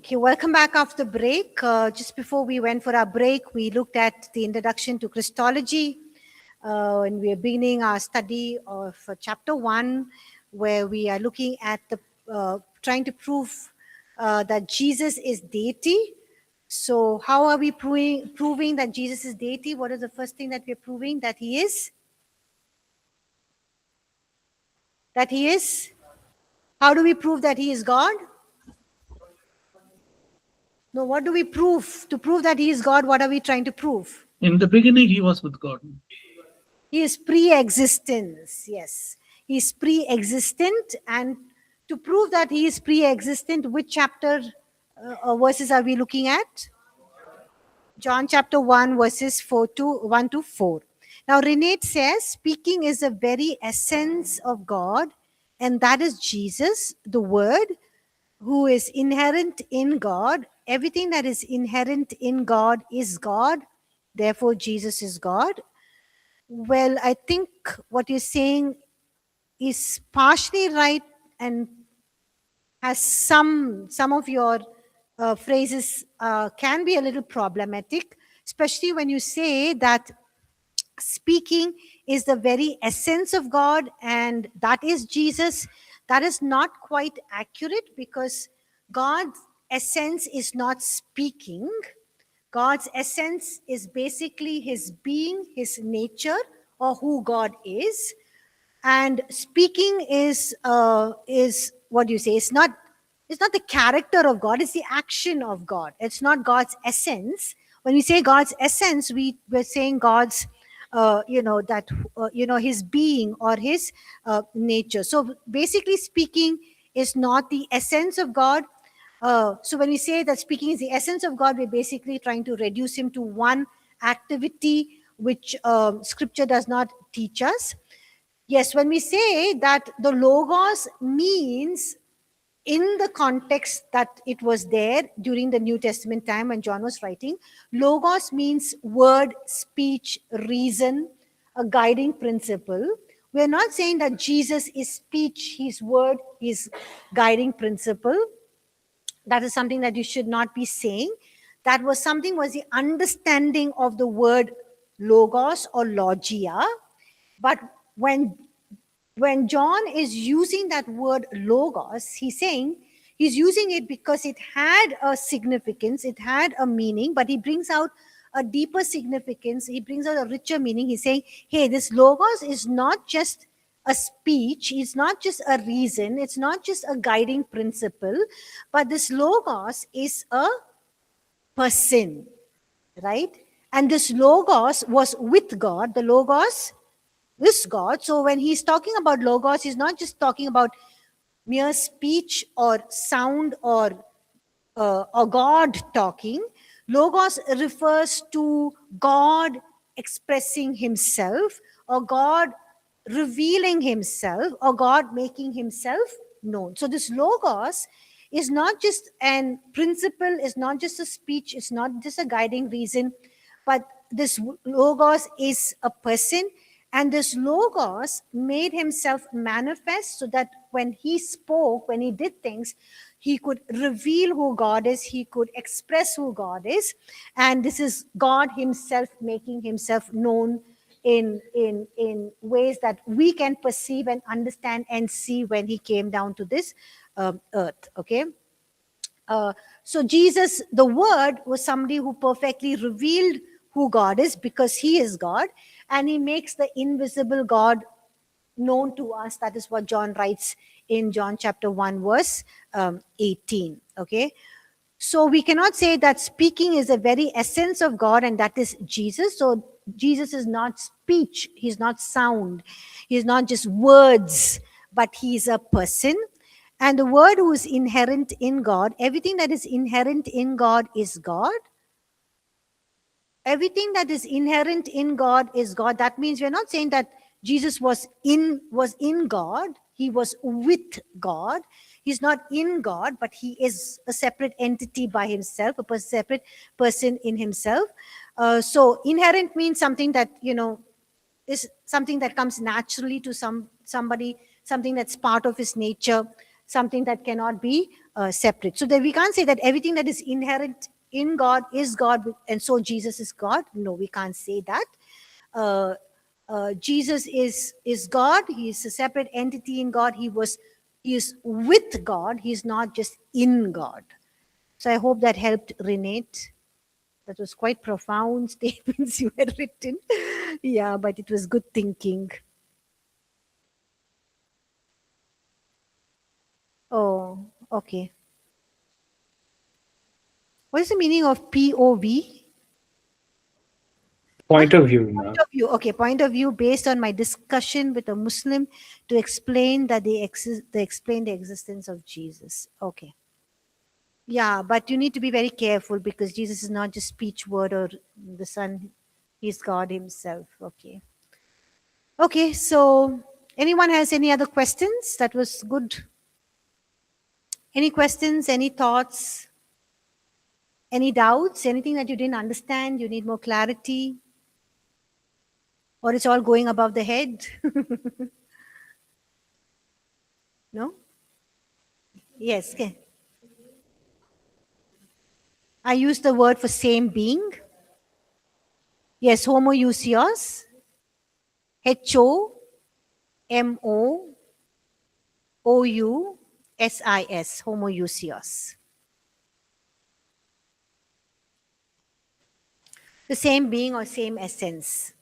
Okay, welcome back after the break. Just before we went for our break, we looked at the introduction to Christology, and we are beginning our study of chapter 1, where we are looking at the trying to prove that Jesus is deity. So, how are we proving that Jesus is deity? What is the first thing that we are proving? That he is? That he is? How do we prove that he is God? No, what do we prove? To prove that he is God, what are we trying to prove? In the beginning, he was with God. He is pre-existence, yes. He is pre-existent, and to prove that he is pre-existent, which chapter or verses are we looking at? John chapter 1, verses 1 to 4. Now, Renate says, speaking is the very essence of God, and that is Jesus, the Word, who is inherent in God. Everything that is inherent in God is God. Therefore, Jesus is God. Well, I think what you're saying is partially right and has some of your phrases can be a little problematic, especially when you say that speaking is the very essence of God and that is Jesus. That is not quite accurate because God's essence is not speaking. God's essence is basically his being, his nature, or who God is. And speaking is what do you say? It's not the character of God, it's the action of God. It's not God's essence. When we say God's essence, we're saying God's his being or his nature. So basically speaking is not the essence of God. So when we say that speaking is the essence of God, we're basically trying to reduce him to one activity which scripture does not teach us. Yes, when we say that the Logos means in the context that it was there during the New Testament time when John was writing, Logos means word, speech, reason, a guiding principle. We're not saying that Jesus is speech, his word, his guiding principle. That is something that you should not be saying. That was the understanding of the word logos or logia. But when John is using that word logos, he's using it because it had a significance, it had a meaning, but he brings out a deeper significance, he brings out a richer meaning. He's saying, hey, this logos is not just a speech, it's not just a reason, it's not just a guiding principle, but this logos is a person, right? And this logos was with God. The logos is God. So when he's talking about logos, he's not just talking about mere speech or sound or God talking. Logos refers to God expressing himself, or God revealing himself, or God making himself known. So this logos is not just an principle, is not just a speech, it's not just a guiding reason, but this logos is a person, and this logos made himself manifest so that when he spoke, when he did things, he could reveal who God is, he could express who God is, and this is God himself making himself known in ways that we can perceive and understand and see when he came down to this earth. Okay. So Jesus, the Word, was somebody who perfectly revealed who God is because he is God, and he makes the invisible God known to us. That is what John writes in John chapter 1, verse 18. Okay. So we cannot say that speaking is the very essence of God, and that is Jesus. So Jesus is not speech, he's not sound, he's not just words, but he's a person. And the word who is inherent in God, everything that is inherent in God is God. Everything that is inherent in God is God. That means we're not saying that Jesus was in God. He was with God. He's not in God, but he is a separate entity by himself, a separate person in himself. So inherent means something that, is something that comes naturally to somebody, something that's part of his nature. something that cannot be separate. So that we can't say that everything that is inherent in God is God, and so Jesus is God. No, we can't say that. Jesus is God. He is a separate entity in God. He is with God. He is not just in God. So I hope that helped, Renate. That was quite profound statements you had written. Yeah, but it was good thinking. Oh, okay. What is the meaning of POV? Point of view, Point ma'am. of view. Okay, point of view based on my discussion with a Muslim to explain that they explain the existence of Jesus. Okay. Yeah, but you need to be very careful because Jesus is not just speech, word, or the Son. He's God Himself. Okay. Okay, so anyone has any other questions? That was good. Any questions? Any thoughts? Any doubts? Anything that you didn't understand? You need more clarity? Or it's all going above the head? No? Yes. Okay. I use the word for same being. Yes, homoousios. HOMOOUSIS. Homoousios. The same being or same essence.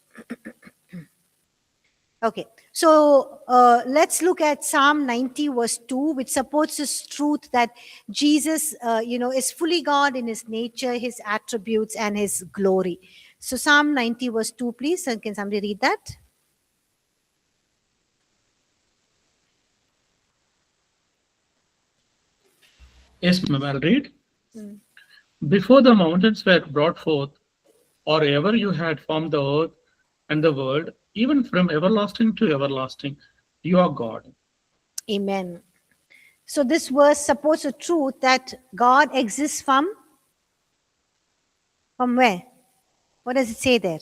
Okay, so let's look at Psalm 90 verse 2, which supports this truth that Jesus, is fully God in His nature, His attributes, and His glory. So Psalm 90 verse 2, please. And can somebody read that? Yes, ma'am, I'll read. Before the mountains were brought forth, or ever you had formed the earth and the world, even from everlasting to everlasting, you are God. Amen. So this verse supports the truth that God exists from where? What does it say there?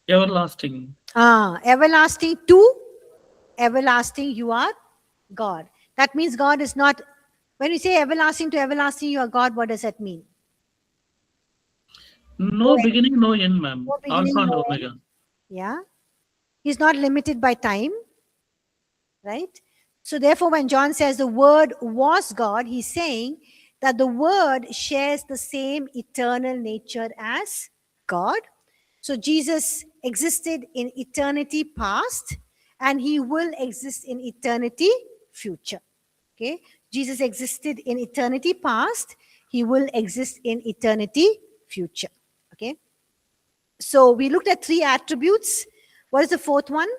Everlasting. Everlasting to everlasting, you are God. That means God is not, when we say everlasting to everlasting, you are God, what does that mean? No beginning, no end, ma'am. No Alpha beginning, and no end. Omega. Yeah. He's not limited by time, right? So therefore, when John says the word was God, he's saying that the word shares the same eternal nature as God. So Jesus existed in eternity past and he will exist in eternity future. Okay? Jesus existed in eternity past, he will exist in eternity future. Okay? So we looked at 3 attributes. What is the 4th one?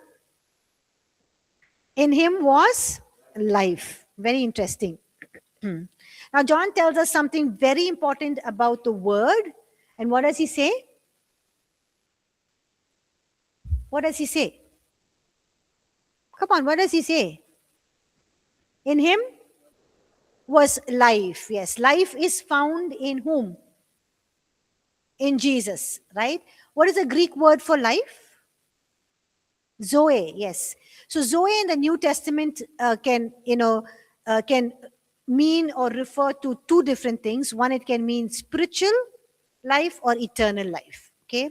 In him was life. Very interesting. Now, John tells us something very important about the word. And what does he say? What does he say? Come on, what does he say? In him was life. Yes, life is found in whom? In Jesus, right? What is the Greek word for life? Zoe, yes. So Zoe in the New Testament can mean or refer to 2 different things. One, it can mean spiritual life or eternal life. Okay.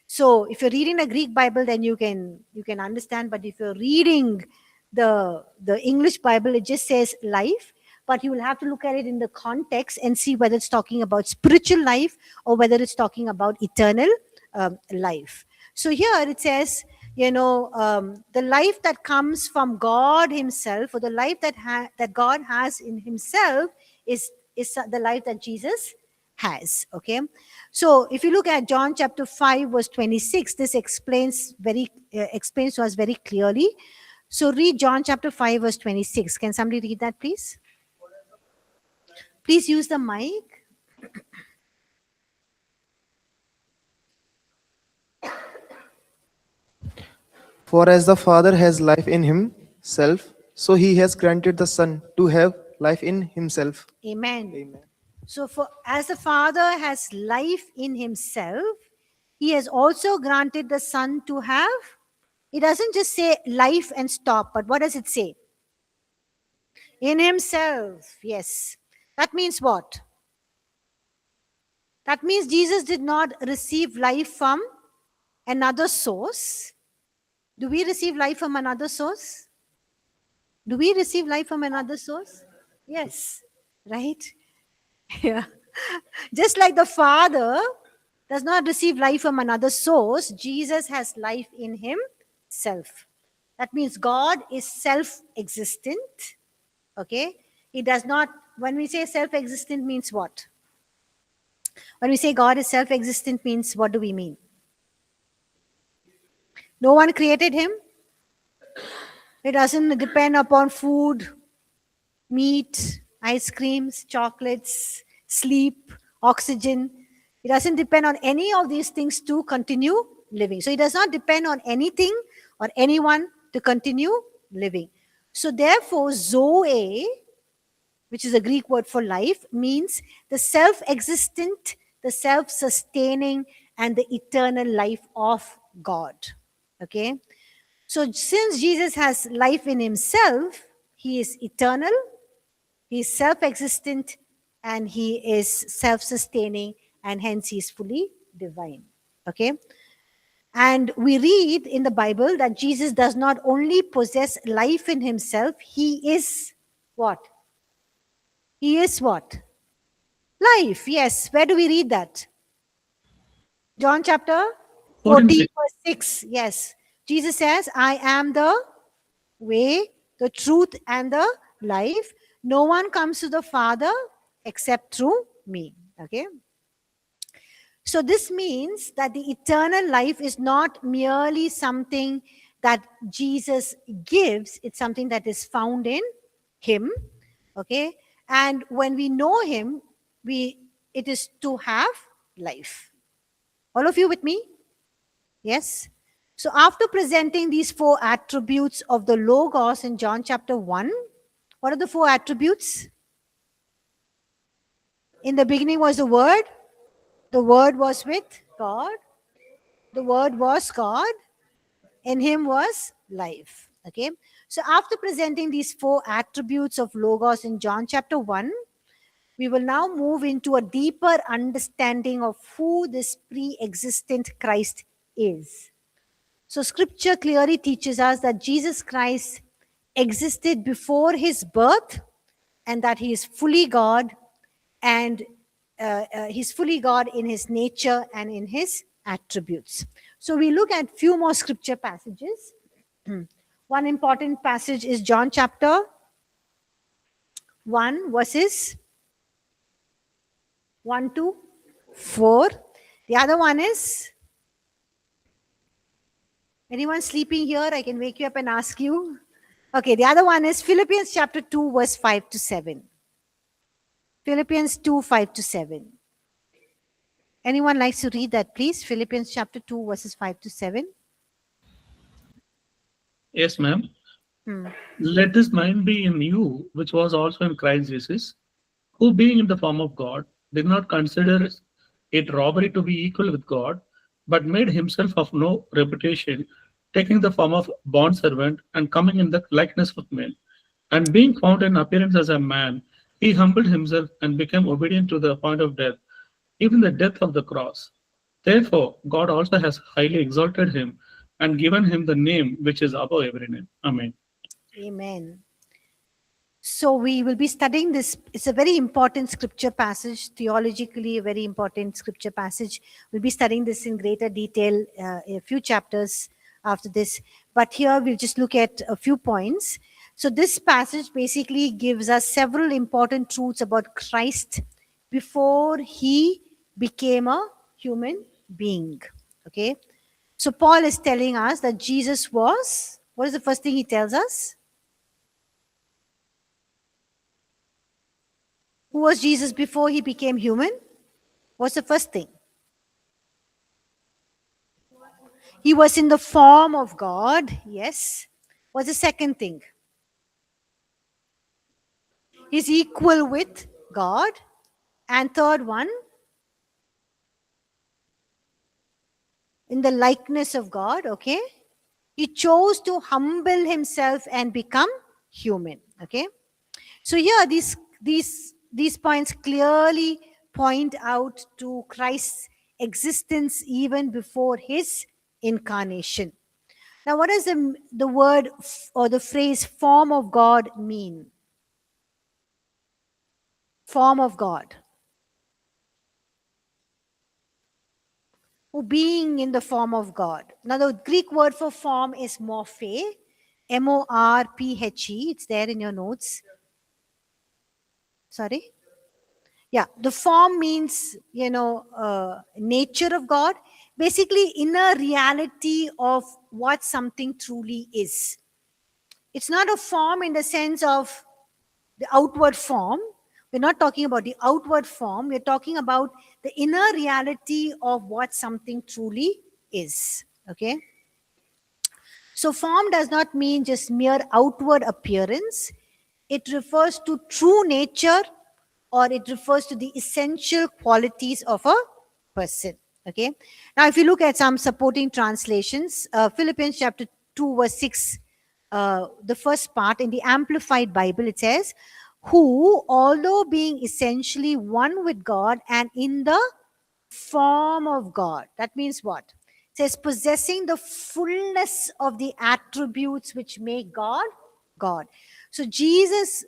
So if you're reading a Greek Bible, then you can understand. But if you're reading the English Bible, it just says life. But you will have to look at it in the context and see whether it's talking about spiritual life or whether it's talking about eternal life. So here it says, the life that comes from God Himself, or the life that God has in Himself, is the life that Jesus has. Okay, so if you look at John chapter 5 verse 26, this explains to us very clearly. So read John chapter 5 verse 26. Can somebody read that, please? Please use the mic. For as the Father has life in himself, so he has granted the Son to have life in himself. Amen. Amen. So as the Father has life in Himself, He has also granted the Son to have, it doesn't just say life and stop, but what does it say? In himself. Yes. That means what? That means Jesus did not receive life from another source. Do we receive life from another source? Do we receive life from another source? Yes. Right? Yeah. Just like the Father does not receive life from another source, Jesus has life in himself. That means God is self existent. Okay? He does not, when we say self existent, means what? When we say God is self existent, means what do we mean? No one created him. It doesn't depend upon food, meat, ice creams, chocolates, sleep, oxygen. It doesn't depend on any of these things to continue living. So it does not depend on anything or anyone to continue living. So therefore, Zoe, which is a Greek word for life, means the self-existent, the self-sustaining, and the eternal life of God. Okay? So since Jesus has life in himself, he is eternal, he is self-existent, and he is self-sustaining, and hence he is fully divine. Okay? And we read in the Bible that Jesus does not only possess life in himself, he is what? He is what? Life. Yes. Where do we read that? John chapter 14, 14:6. verse 6. Yes. Jesus says, I am the way, the truth, and the life. No one comes to the Father except through me. Okay. So this means that the eternal life is not merely something that Jesus gives, it's something that is found in him. Okay. And when we know him, it is to have life. All of you with me? Yes. So after presenting these 4 attributes of the Logos in John chapter 1, what are the 4 attributes? In the beginning was the Word. The Word was with God. The Word was God. In him was life. Okay. So after presenting these 4 attributes of Logos in John chapter 1, we will now move into a deeper understanding of who this pre-existent Christ is. So scripture clearly teaches us that Jesus Christ existed before his birth and that he is fully God, and he's fully God in his nature and in his attributes. So we look at few more scripture passages. One important passage is John chapter 1 verses 1 to 4. The other one is, anyone sleeping here? I can wake you up and ask you. Okay, the other one is Philippians chapter 2 verse 5 to 7. Philippians 2, 5 to 7. Anyone likes to read that, please? Philippians chapter 2 verses 5 to 7. Yes, ma'am. Hmm. Let this mind be in you, which was also in Christ Jesus, who being in the form of God, did not consider it robbery to be equal with God, but made himself of no reputation, taking the form of bondservant and coming in the likeness of men. And being found in appearance as a man, he humbled himself and became obedient to the point of death, even the death of the cross. Therefore, God also has highly exalted him and given him the name which is above every name. Amen. Amen. So we will be studying this. It's a very important scripture passage, theologically a very important scripture passage. We'll be studying this in greater detail in a few chapters after this. But here we'll just look at a few points. So this passage basically gives us several important truths about Christ before he became a human being. Okay. So Paul is telling us that Jesus was, what is the first thing he tells us? Who was Jesus before he became human? What's the first thing? He was in the form of God. Yes. What's the second thing? He's equal with God. And third one, in the likeness of God. Okay. He chose to humble himself and become human. Okay. So here, these points clearly point out to Christ's existence even before his incarnation. Now, what does the word or the phrase form of God mean? Form of God. Being in the form of God. Now, the Greek word for form is morphe, M-O-R-P-H-E. It's there in your notes. Sorry? Yeah, the form means, nature of God. Basically, inner reality of what something truly is. It's not a form in the sense of the outward form. We're not talking about the outward form. We're talking about the inner reality of what something truly is. Okay? So, form does not mean just mere outward appearance. It refers to true nature, or it refers to the essential qualities of a person. Okay? Now, if you look at some supporting translations, Philippians chapter 2, verse 6, the first part in the Amplified Bible, it says, who, although being essentially one with God and in the form of God. That means what? It says possessing the fullness of the attributes which make God God. So Jesus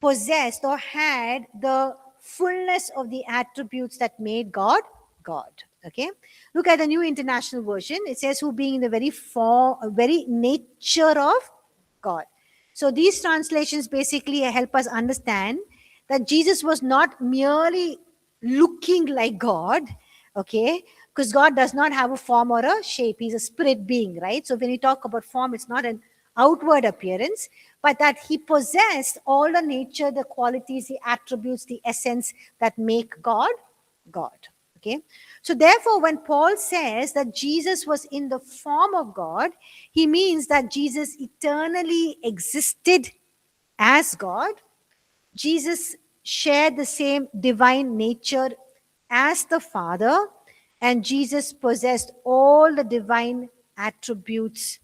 possessed or had the fullness of the attributes that made God God. Okay, look at the New International Version. It says who being in the very nature of God. So these translations basically help us understand that Jesus was not merely looking like God, okay, because God does not have a form or a shape. He's a spirit being, right? So when we talk about form, it's not an outward appearance, but that he possessed all the nature, the qualities, the attributes, the essence that make God God. Okay, so therefore, when Paul says that Jesus was in the form of God, he means that Jesus eternally existed as God. Jesus shared the same divine nature as the Father, and Jesus possessed all the divine attributes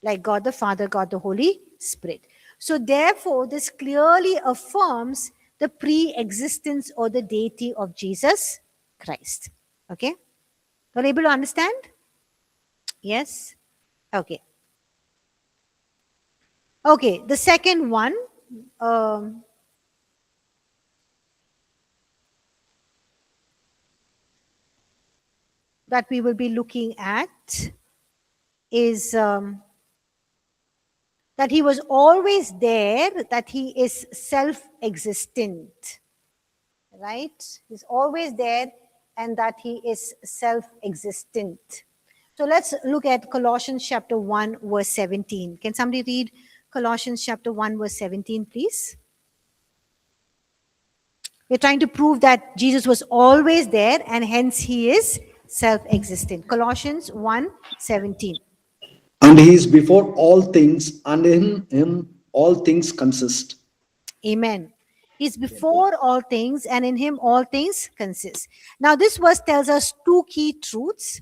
like God the Father, God the Holy Spirit. So therefore, this clearly affirms the pre-existence or the deity of Jesus Christ. Okay? Are you able to understand? Yes? Okay. Okay, the second one, that we will be looking at is that he was always there, that he is self-existent. Right? He's always there and that he is self-existent. So let's look at Colossians chapter 1, verse 17. Can somebody read Colossians chapter 1, verse 17, please? We're trying to prove that Jesus was always there and hence he is self-existent. Colossians 1, 17. And he is before all things, and in him all things consist. Amen. He's before all things, and in him all things consist. Now, this verse tells us two key truths.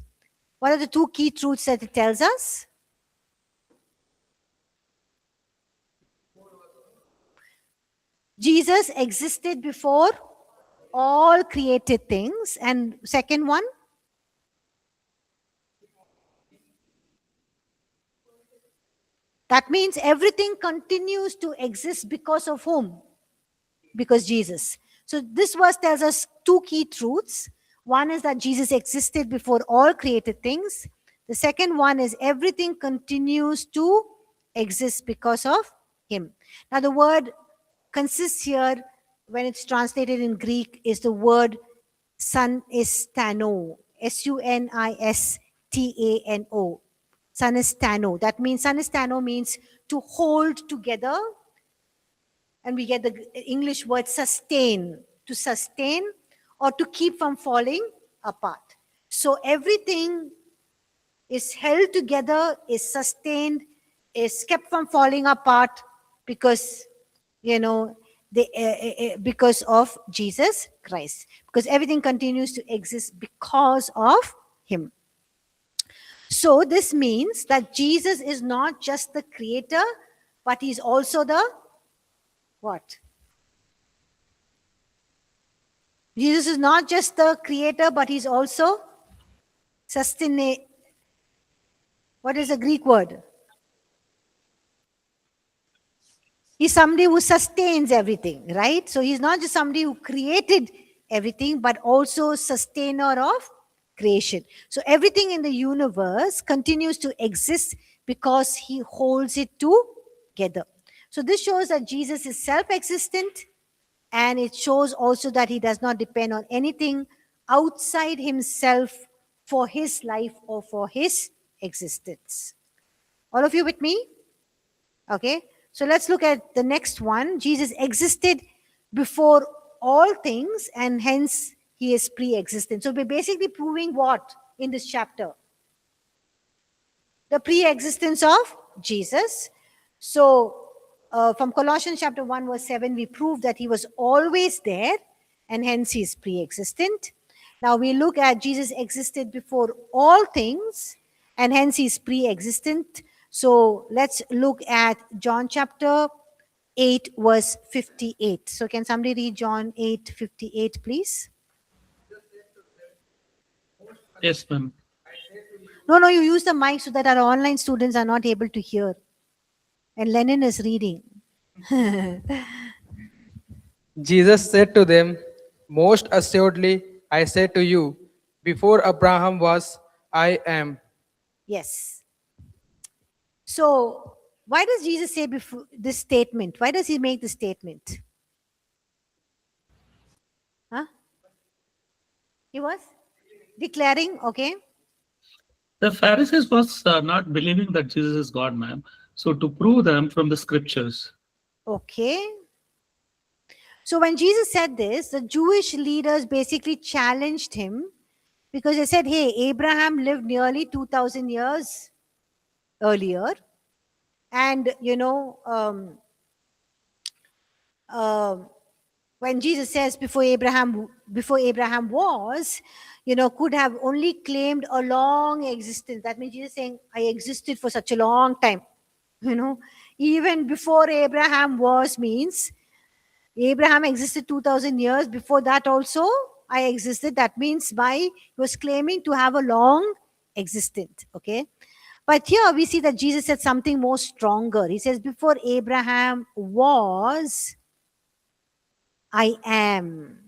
What are the two key truths that it tells us? Jesus existed before all created things. And second one? That means everything continues to exist because of whom? Because Jesus. So this verse tells us two key truths. One is that Jesus existed before all created things. The second one is everything continues to exist because of him. Now the word consists here, when it's translated in Greek, is the word sunistano. S-U-N-I-S-T-A-N-O. Sunistano. That means sunistano means to hold together. And we get the English word sustain, to sustain or to keep from falling apart. So everything is held together, is sustained, is kept from falling apart because, because of Jesus Christ. Because everything continues to exist because of him. So this means that Jesus is not just the creator, but he's also the What? Jesus is not just the creator, but he's also sustainer. What is the Greek word? He's somebody who sustains everything, right? So he's not just somebody who created everything, but also sustainer of creation. So everything in the universe continues to exist because he holds it together. So this shows that Jesus is self-existent, and it shows also that he does not depend on anything outside himself for his life or for his existence. All of you with me? Okay, so let's look at the next one. Jesus existed before all things, and hence he is pre-existent. So we're basically proving what in this chapter? The pre-existence of Jesus. So from Colossians chapter 1 verse 7, we prove that he was always there, and hence he is pre-existent. Now we look at Jesus existed before all things, and hence he is pre-existent. So let's look at John chapter 8 verse 58. So can somebody read John 8:58, please? Yes, ma'am. No, you use the mic so that our online students are not able to hear. And Lenin is reading. Jesus said to them, most assuredly, I say to you, before Abraham was, I am. Yes. So why does Jesus say before this statement? Why does he make this statement? Huh? He was declaring, okay. The Pharisees was not believing that Jesus is God, ma'am. So to prove them from the scriptures. Okay. So when Jesus said this, the Jewish leaders basically challenged him because they said, hey, Abraham lived nearly 2,000 years earlier. And, when Jesus says before Abraham was, could have only claimed a long existence. That means Jesus saying, I existed for such a long time. Even before Abraham was means Abraham existed 2,000 years. Before that also, I existed. That means he was claiming to have a long existence. Okay. But here we see that Jesus said something more stronger. He says, before Abraham was, I am.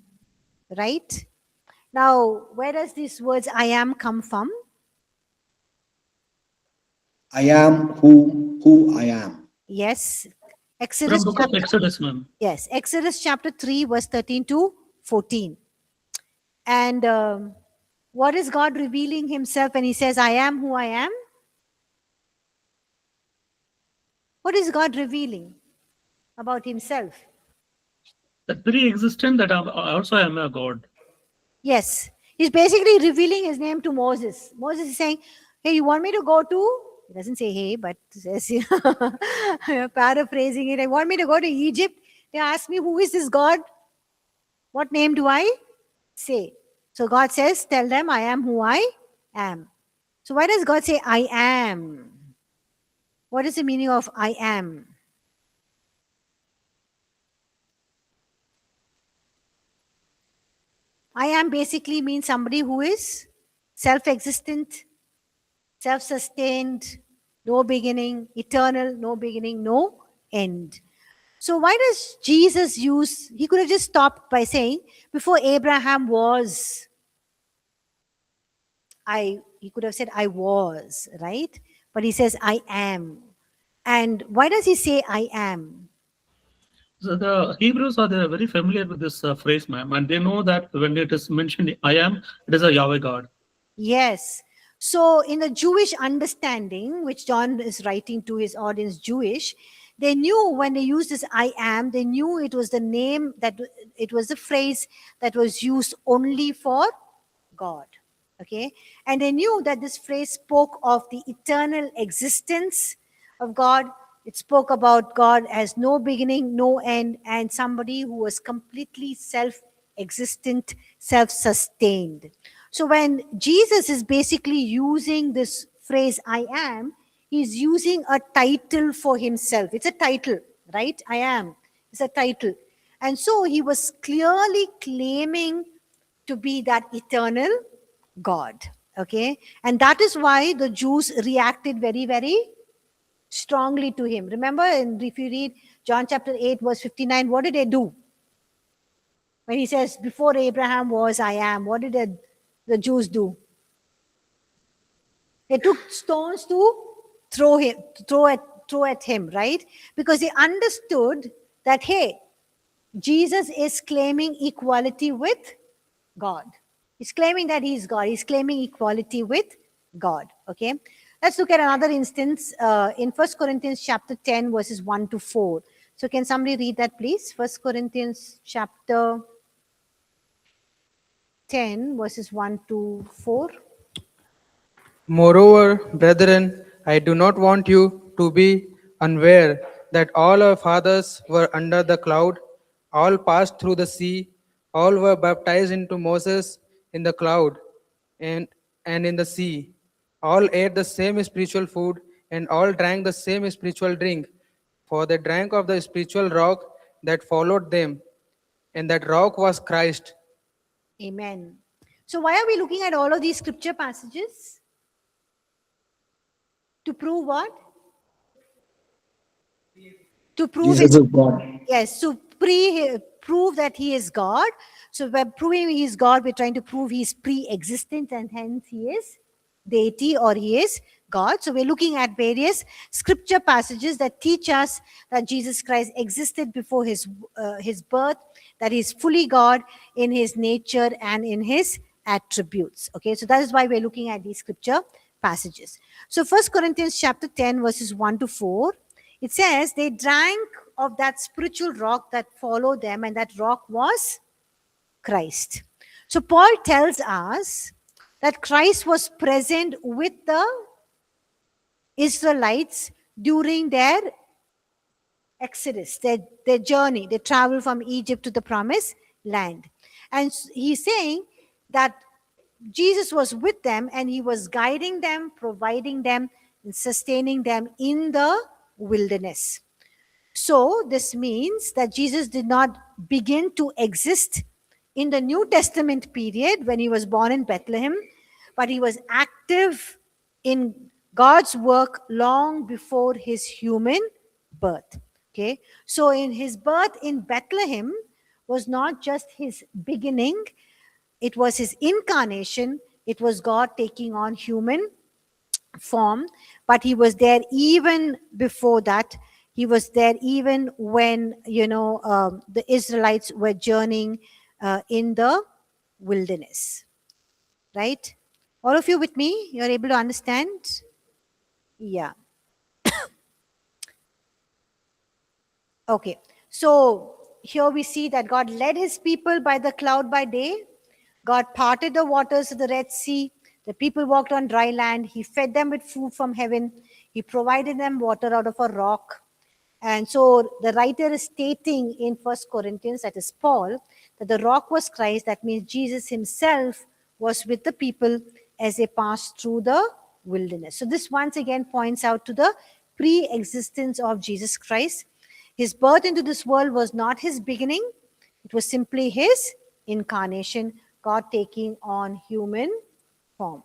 Right? Now, where does these words I am come from? I am who I am. Yes. From Exodus book of Exodus, ma'am. Yes, Exodus chapter 3, verse 13 to 14. And what is God revealing himself when he says, I am who I am? What is God revealing about himself? That pre-existent, that also I am a God. Yes, he's basically revealing his name to Moses. Moses is saying, hey, you want me to go to, he doesn't say hey, but says, paraphrasing it, I want me to go to Egypt. They ask me, who is this God? What name do I say? So God says, tell them I am who I am. So why does God say I am? What is the meaning of I am? I am basically means somebody who is self-existent, self-sustained, no beginning, eternal, no beginning, no end. So why does Jesus use, he could have just stopped by saying, before Abraham was, he could have said I was, right? But he says I am. And why does he say I am? So the Hebrews are very familiar with this phrase, ma'am, and they know that when it is mentioned I am, it is a Yahweh God. Yes. So in the Jewish understanding, which John is writing to his audience, Jewish, they knew when they used this I am, they knew it was the name, that it was the phrase that was used only for God. Okay. And they knew that this phrase spoke of the eternal existence of God. It spoke about God as no beginning, no end, and somebody who was completely self-existent, self-sustained. So when Jesus is basically using this phrase, I am, he's using a title for himself. It's a title, right? I am. It's a title. And so he was clearly claiming to be that eternal God. Okay. And that is why the Jews reacted very, very strongly to him. Remember, if you read John chapter 8, verse 59, what did they do? When he says, before Abraham was, I am, what did the Jews do? They took stones to throw at him, right? Because they understood that, hey, Jesus is claiming equality with God. He's claiming that he's God. He's claiming equality with God. Okay. Let's look at another instance in 1 Corinthians chapter 10, verses 1 to 4. So can somebody read that, please? 1 Corinthians chapter 10, verses 1 to 4. Moreover, brethren, I do not want you to be unaware that all our fathers were under the cloud, all passed through the sea, all were baptized into Moses in the cloud and in the sea. All ate the same spiritual food, and all drank the same spiritual drink, for they drank of the spiritual rock that followed them, and that rock was Christ. Amen. So why are we looking at all of these scripture passages? To prove what? To prove Jesus it. is God. Yes, so prove that he is God. So by proving he is God, we're trying to prove he is pre-existent and hence he is deity or he is God. So we're looking at various scripture passages that teach us that Jesus Christ existed before his birth, that he is fully God in his nature and in his attributes. Okay, so that is why we're looking at these scripture passages. So 1 Corinthians chapter 10, verses 1 to 4, it says they drank of that spiritual rock that followed them, and that rock was Christ. So Paul tells us that Christ was present with the Israelites during their exodus, their journey. They traveled from Egypt to the promised land. And he's saying that Jesus was with them and he was guiding them, providing them, and sustaining them in the wilderness. So this means that Jesus did not begin to exist in the New Testament period when he was born in Bethlehem, but he was active in God's work long before his human birth. Okay, so in his birth in Bethlehem was not just his beginning, it was his incarnation. It was God taking on human form, but he was there even before that. He was there even when, the Israelites were journeying in the wilderness. Right? All of you with me? You're able to understand? Yeah. Okay. So here we see that God led his people by the cloud by day. God parted the waters of the Red Sea. The people walked on dry land. He fed them with food from heaven. He provided them water out of a rock. And so the writer is stating in 1 Corinthians, that is Paul, that the rock was Christ. That means Jesus himself was with the people as they passed through the wilderness. So this once again points out to the pre-existence of Jesus Christ. His birth into this world was not his beginning. It was simply his incarnation, God taking on human form.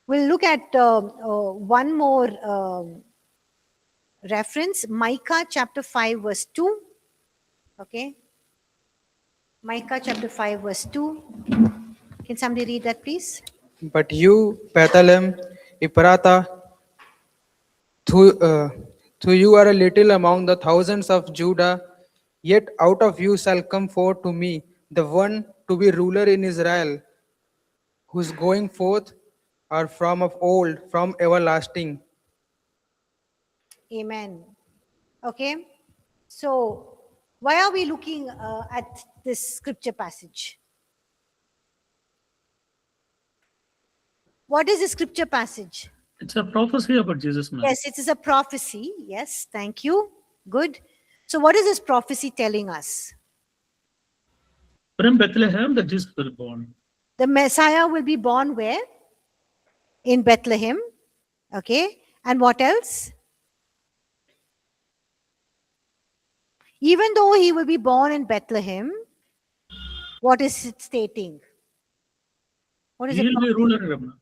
We'll look at one more reference, Micah chapter 5 verse 2. Okay. Micah chapter 5 verse 2. Can somebody read that, please? But you, Bethlehem, Ephrathah, to you are a little among the thousands of Judah, yet out of you shall come forth to me the one to be ruler in Israel, whose going forth are from of old, from everlasting. Amen. Okay. So why are we looking at this scripture passage? What is the scripture passage? It's a prophecy about Jesus, ma'am. Yes, it is a prophecy. Yes, thank you. Good. So what is this prophecy telling us? From Bethlehem, that Jesus will be born. The Messiah will be born where? In Bethlehem. Okay. And what else? Even though he will be born in Bethlehem, what is it stating? What is He it? will be a ruler, Ramana.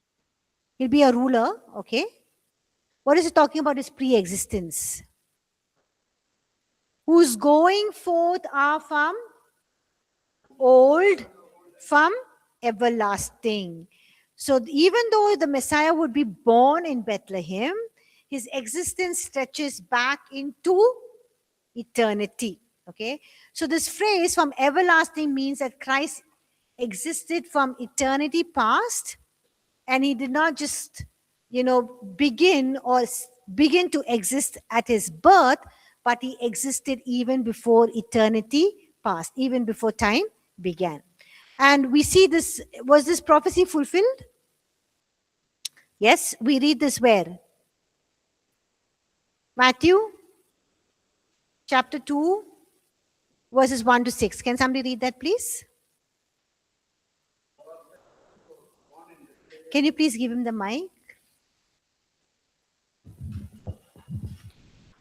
He'll be a ruler, okay? What is it talking about? His pre-existence. Whose going forth are from old, from everlasting. So even though the Messiah would be born in Bethlehem, his existence stretches back into eternity. Okay, so this phrase from everlasting means that Christ existed from eternity past, and he did not just, begin to exist at his birth, but he existed even before eternity past, even before time began. And we see this, was this prophecy fulfilled? Yes, we read this where? Matthew chapter 2, verses 1 to 6. Can somebody read that, please? Can you please give him the mic?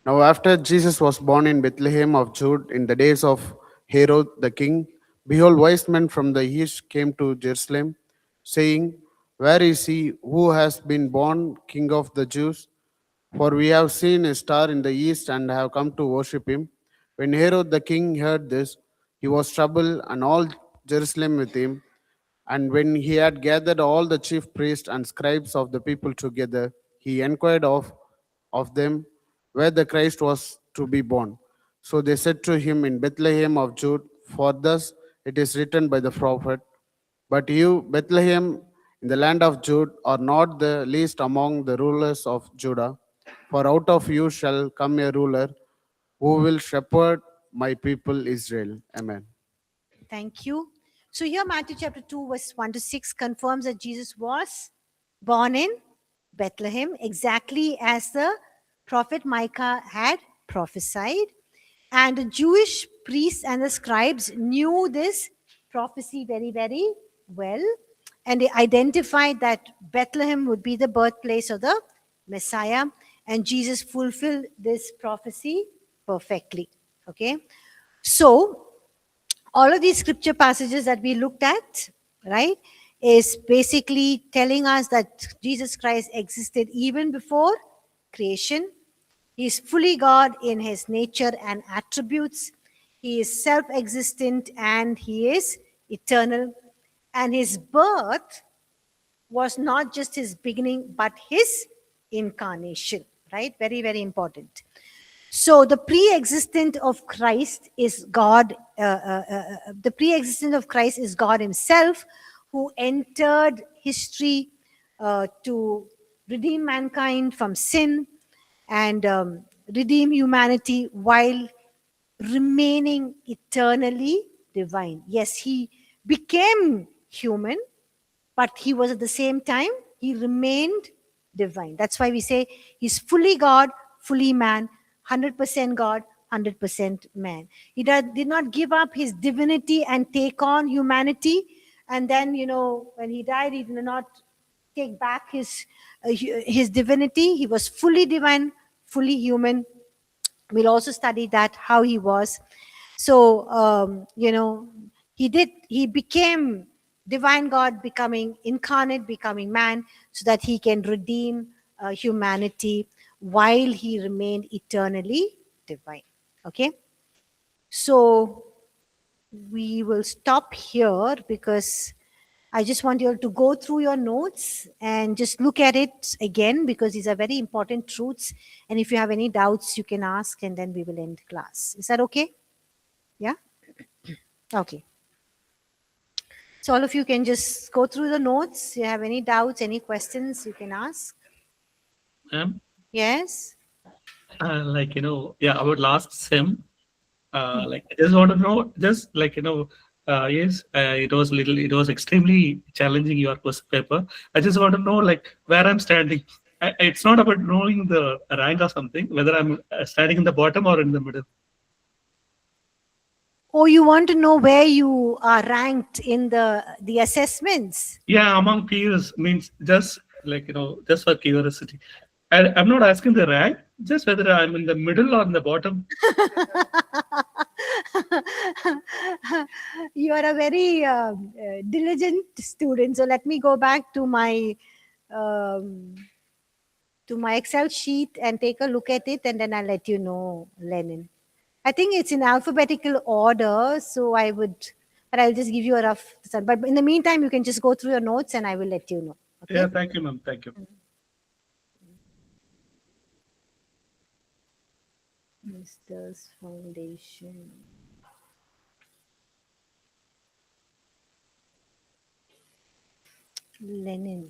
Now, after Jesus was born in Bethlehem of Judah in the days of Herod the king, behold, wise men from the east came to Jerusalem, saying, where is he who has been born King of the Jews? For we have seen a star in the east and have come to worship him. When Herod the king heard this, he was troubled, and all Jerusalem with him. And when he had gathered all the chief priests and scribes of the people together, he inquired of them where the Christ was to be born. So they said to him, in Bethlehem of Judah, for thus it is written by the prophet, but you, Bethlehem, in the land of Judah, are not the least among the rulers of Judah, for out of you shall come a ruler who will shepherd my people Israel. Amen. Thank you. So here Matthew chapter 2 verse 1 to 6 confirms that Jesus was born in Bethlehem, exactly as the prophet Micah had prophesied. And the Jewish priests and the scribes knew this prophecy very, very well. And they identified that Bethlehem would be the birthplace of the Messiah. And Jesus fulfilled this prophecy perfectly. Okay. So all of these scripture passages that we looked at, right, is basically telling us that Jesus Christ existed even before creation. He is fully God in his nature and attributes. He is self-existent and he is eternal. And his birth was not just his beginning, but his incarnation, right? Very, very important. So the pre-existent of Christ is God. The pre-existent of Christ is God himself, who entered history to redeem mankind from sin and redeem humanity while remaining eternally divine. Yes, he became human, but he was at the same time, he remained divine. That's why we say he's fully God, fully man, 100% God, 100% man. He did not give up his divinity and take on humanity. And then, when he died, he did not take back his divinity. He was fully divine, fully human. We'll also study that, how he was. So, he became divine God, becoming incarnate, becoming man, so that he can redeem humanity while he remained eternally divine. Okay? So, we will stop here because I just want you all to go through your notes and just look at it again, because these are very important truths. And if you have any doubts, you can ask, and then we will end class. Is that okay? Yeah? Okay. So all of you can just go through the notes. If you have any doubts, any questions, you can ask. Yes? About last sem, I just want to know, yes, it was extremely challenging, your question paper. I just want to know, where I'm standing. It's not about knowing the rank or something, whether I'm standing in the bottom or in the middle. Oh, you want to know where you are ranked in the assessments? Yeah, among peers, means just just for curiosity. I'm not asking the rank, just whether I'm in the middle or in the bottom. You are a very diligent student. So let me go back um, to my Excel sheet and take a look at it, and then I'll let you know, Lenin. I think it's in alphabetical order, so but I'll just give you a rough. But in the meantime, you can just go through your notes, and I will let you know. Okay. Yeah, thank you, ma'am. Thank you. Minister's Foundation. Lenin.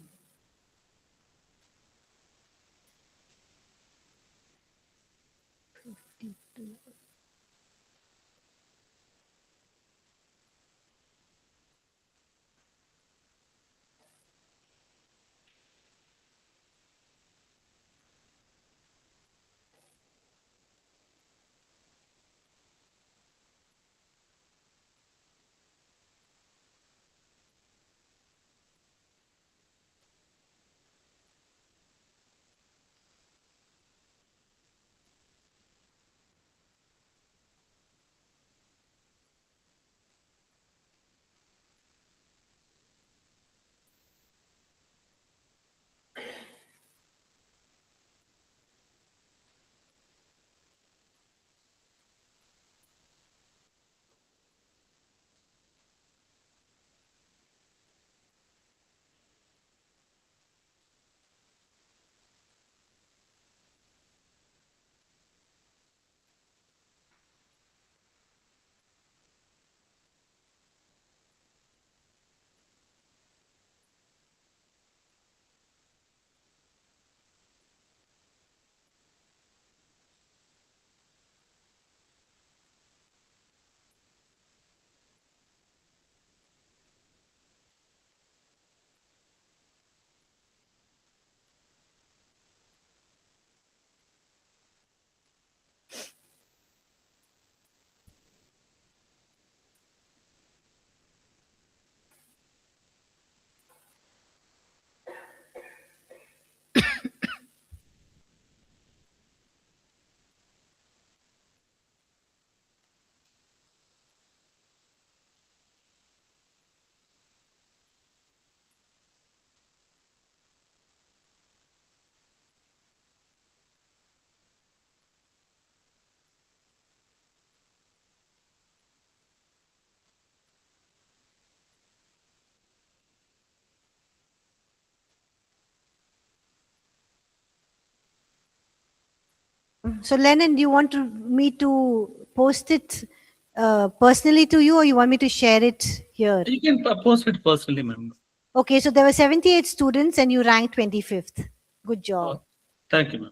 So, Lennon, do you want me to post it personally to you, or you want me to share it here? You can post it personally, ma'am. Okay, so there were 78 students and you ranked 25th. Good job. Thank you, ma'am.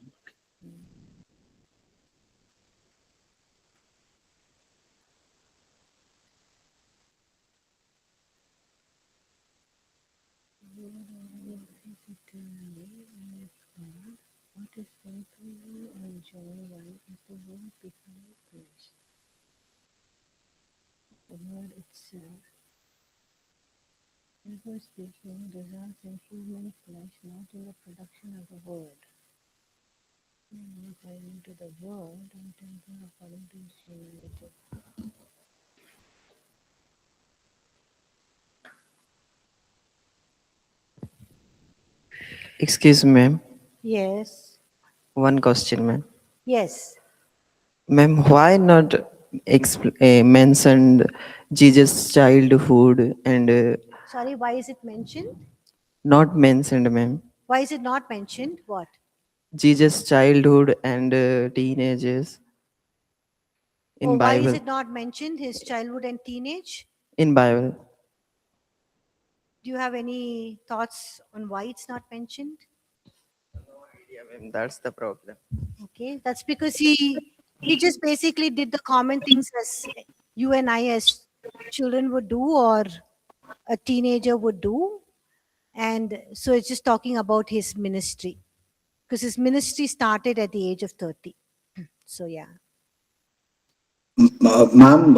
What is simply enjoying one is the word behind this. The word itself. Therefore speaking results in human flesh, not in the production of the word. According to the word and temple according to his humanity. Excuse me, ma'am. Yes. One question, ma'am. Yes. Ma'am, why not mentioned Jesus' childhood and Sorry, why is it mentioned? not mentioned, ma'am? Why is it not mentioned? What? Jesus' childhood and teenagers Oh, in why is Bible. it not mentioned, his childhood and teenage? In Bible. Do you have any thoughts on why it's not mentioned? Yeah, ma'am, that's the problem. Okay, that's because he just basically did the common things as you and I as children would do or a teenager would do. And so it's just talking about his ministry because his ministry started at the age of 30. So, yeah. Ma'am,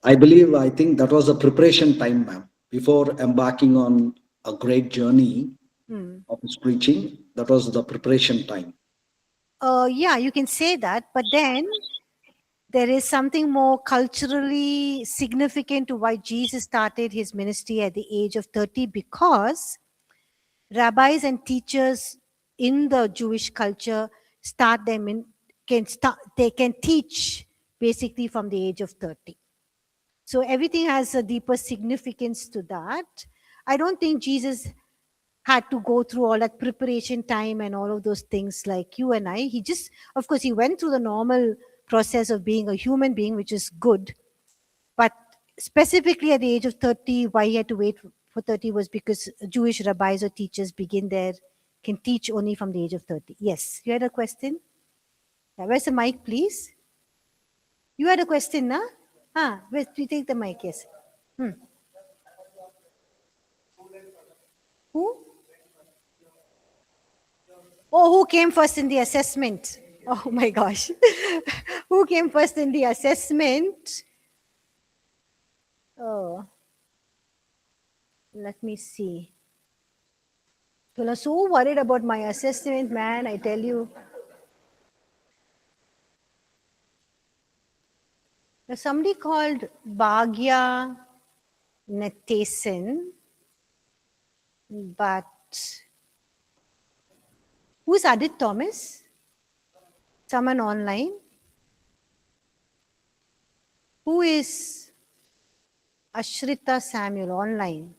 I think that was a preparation time, ma'am. Before embarking on a great journey of his preaching, that was the preparation time. Yeah, you can say that. But then there is something more culturally significant to why Jesus started his ministry at the age of 30, because rabbis and teachers in the Jewish culture they can teach basically from the age of 30. So everything has a deeper significance to that. I don't think Jesus had to go through all that preparation time and all of those things like you and I. He just, of course, he went through the normal process of being a human being, which is good. But specifically at the age of 30, why he had to wait for 30 was because Jewish rabbis or teachers can teach only from the age of 30. Yes, you had a question? Yeah, where's the mic, please? You had a question, na? We take the mic, yes. Who? Oh, who came first in the assessment? Oh my gosh. Who came first in the assessment? Oh, let me see. People are so worried about my assessment, man, I tell you. There's somebody called Bhagya Natesan, but who's Adit Thomas? Someone online? Who is Ashrita Samuel online?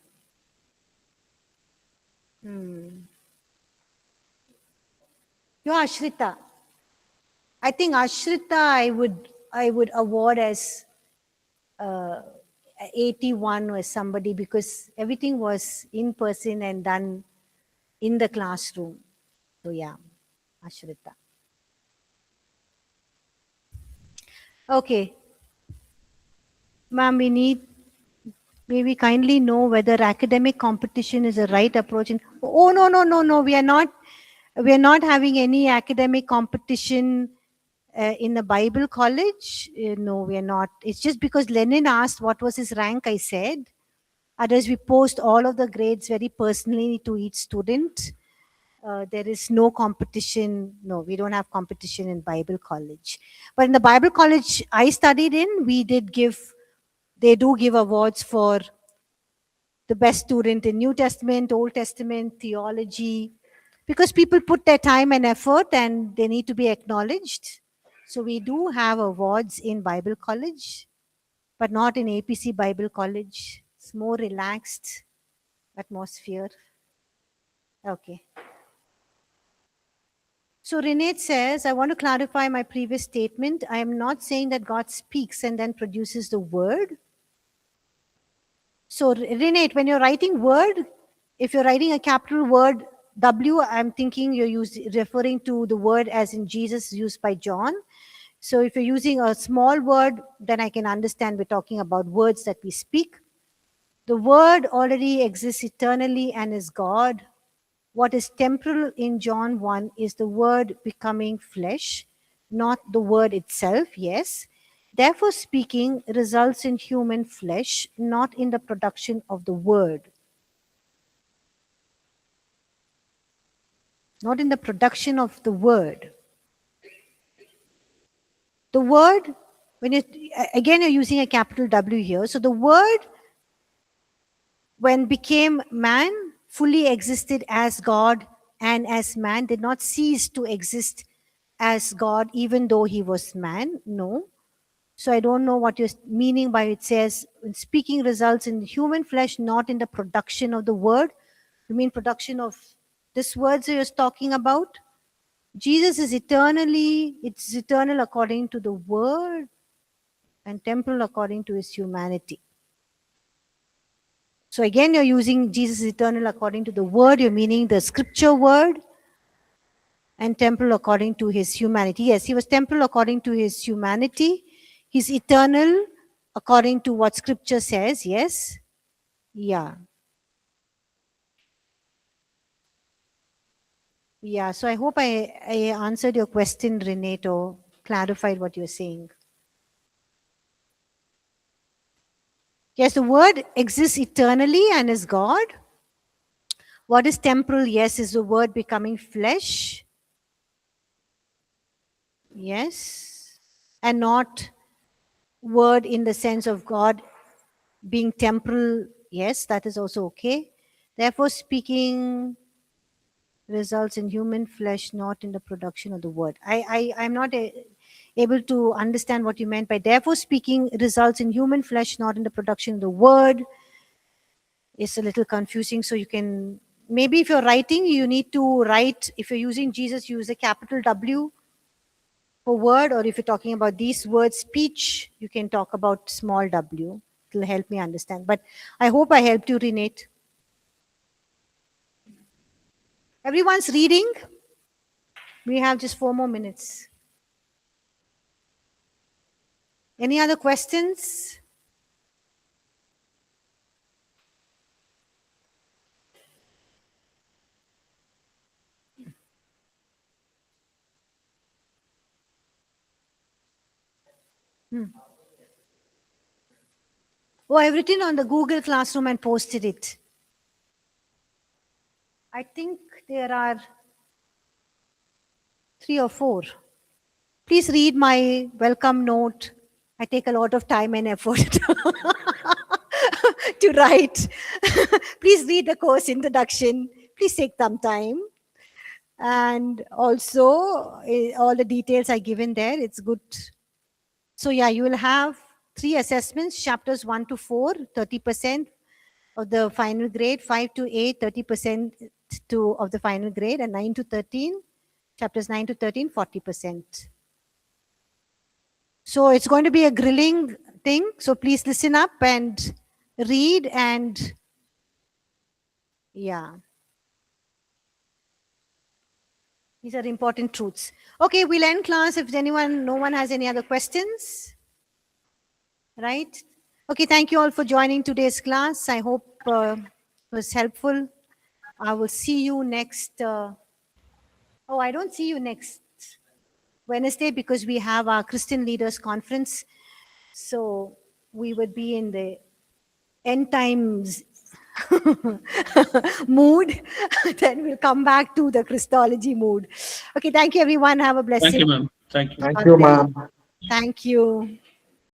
You're Ashrita. I think Ashrita I would award as 81 or somebody, because everything was in person and done in the classroom. So yeah, Ashrita. Okay. Ma'am, may we kindly know whether academic competition is the right approach? Oh, no. We are not having any academic competition in the Bible college. No, we are not. It's just because Lenin asked what was his rank, I said. Otherwise, we post all of the grades very personally to each student. There is no competition. No, we don't have competition in Bible college. But in the Bible college I studied in, they do give awards for the best student in New Testament, Old Testament, theology, because people put their time and effort and they need to be acknowledged. So we do have awards in Bible college, but not in APC Bible college. It's more relaxed atmosphere. Okay. So Renate says, I want to clarify my previous statement. I am not saying that God speaks and then produces the word. So Renate, when you're writing word, if you're writing a capital word, W, I'm thinking you're referring to the word as in Jesus used by John. So if you're using a small word, then I can understand we're talking about words that we speak. The word already exists eternally and is God. What is temporal in John 1 is the word becoming flesh, not the word itself, yes. Therefore, speaking results in human flesh, not in the production of the word. Not in the production of the word. The word, again, you're using a capital W here. So the word, when became man, fully existed as God and as man, did not cease to exist as God, even though he was man. No. So I don't know what you're meaning by it says, speaking results in human flesh, not in the production of the word. You mean production of this words you're talking about? Jesus is it's eternal according to the word and temporal according to his humanity. So again, you're using Jesus is eternal according to the word, you're meaning the scripture word, and temporal according to his humanity. Yes, he was temporal according to his humanity. He's eternal according to what scripture says, yes? Yeah. Yeah, so I hope I answered your question, Renate, or clarified what you're saying. Yes, the word exists eternally and is God. What is temporal? Yes, is the word becoming flesh. Yes. And not word in the sense of God being temporal, yes, that is also okay. Therefore, speaking results in human flesh, not in the production of the word. I'm not able to understand what you meant by therefore speaking results in human flesh, not in the production of the word. It's a little confusing. So you can, maybe if you're writing, you need to write, if you're using Jesus, use a capital W for word, or if you're talking about these words, speech, you can talk about small w. It'll help me understand. But I hope I helped you, Renate. Everyone's reading. We have just 4 more minutes. Any other questions? Oh, I've written on the Google Classroom and posted it. I think there are 3 or 4. Please read my welcome note. I take a lot of time and effort to write. Please read the course introduction. Please take some time. And also, all the details are given there. It's good. So yeah, you will have 3 assessments, chapters 1 to 4, 30% of the final grade, 5 to 8, 30% of the final grade, and 9 to 13, chapters 9 to 13, 40%. So it's going to be a grilling thing. So please listen up and read, and yeah. These are important truths. Okay, we'll end class if no one has any other questions. Right? Okay, thank you all for joining today's class. I hope it was helpful. I will see you next. I don't see you next Wednesday because we have our Christian Leaders Conference. So we would be in the end times mood. Then we'll come back to the Christology mood. Okay, thank you everyone. Have a blessed Thank you, ma'am. Thank you. Thank you, ma'am. Thank you.